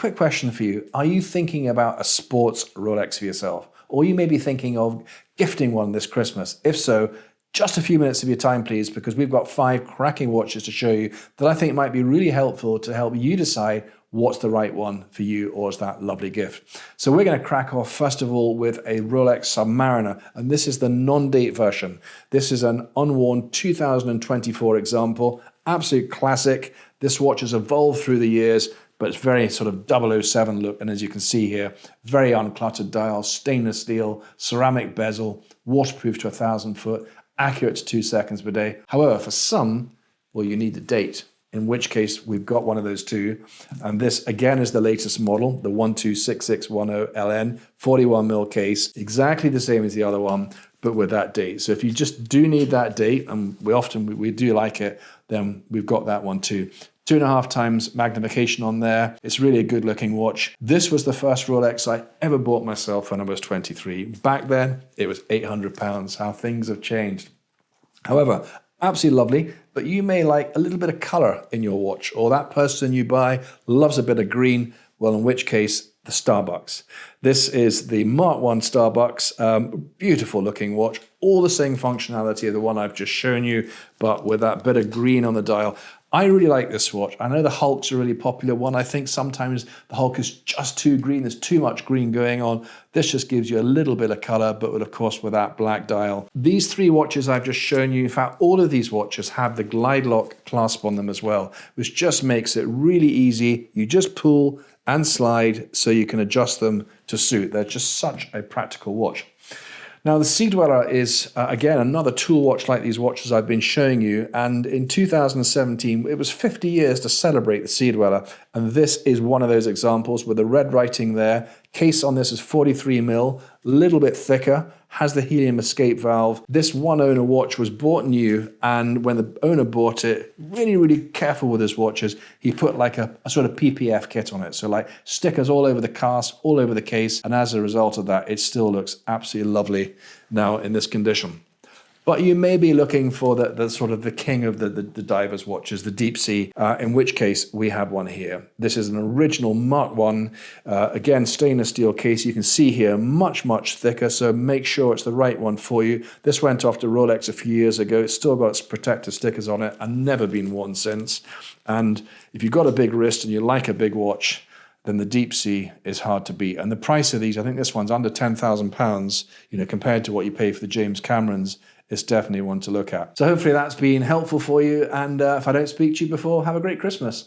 quick question for you. Are you thinking about a sports Rolex for yourself? Or you may be thinking of gifting one this Christmas. If so, just a few minutes of your time, please, because we've got 5 cracking watches to show you that I think might be really helpful to help you decide what's the right one for you or as that lovely gift. So we're going to crack off, first of all, with a Rolex Submariner, and this is the non-date version. This is an unworn 2024 example, absolute classic. This watch has evolved through the years, but it's very sort of 007 look, and as you can see here, very uncluttered dial, stainless steel, ceramic bezel, waterproof to 1,000 foot, accurate to 2 seconds per day. However, for some, well, you need the date, in which case we've got one of those too. And this, again, is the latest model, the 126610LN, 41mm case, exactly the same as the other one, but with that date. So if you just do need that date, and we do like it, then we've got that one too. 2.5 times magnification on there. It's really a good looking watch. This was the first Rolex I ever bought myself when I was 23. Back then, it was £800. How things have changed. However, absolutely lovely, but you may like a little bit of color in your watch, or that person you buy loves a bit of green, well, in which case, the Starbucks. This is the Mark 1 Starbucks, beautiful looking watch, all the same functionality of the one I've just shown you, but with that bit of green on the dial. I really like this watch. I know the Hulk's a really popular one. I think sometimes the Hulk is just too green. There's too much green going on. This just gives you a little bit of color, but of course with that black dial. These 3 watches I've just shown you, in fact, all of these watches have the glide lock clasp on them as well, which just makes it really easy. You just pull and slide so you can adjust them to suit. They're just such a practical watch. Now, the SeaDweller is, again, another tool watch like these watches I've been showing you. And in 2017, it was 50 years to celebrate the SeaDweller. And this is one of those examples with the red writing there. Case on this is 43mm, a little bit thicker, has the helium escape valve. This one owner watch was bought new, and when the owner bought it, really careful with his watches, he put like a sort of PPF kit on it. So like stickers all over the clasp, all over the case, and as a result of that, it still looks absolutely lovely now in this condition. But you may be looking for the sort of the king of the divers watches, the DeepSea, in which case we have one here. This is an original Mark 1, again, stainless steel case. You can see here, much thicker, so make sure it's the right one for you. This went off to Rolex a few years ago. It's still got its protective stickers on it and never been worn since. And if you've got a big wrist and you like a big watch, then the DeepSea is hard to beat. And the price of these, I think this one's under £10,000, compared to what you pay for the James Camerons. It's definitely one to look at. So hopefully that's been helpful for you. And if I don't speak to you before, have a great Christmas.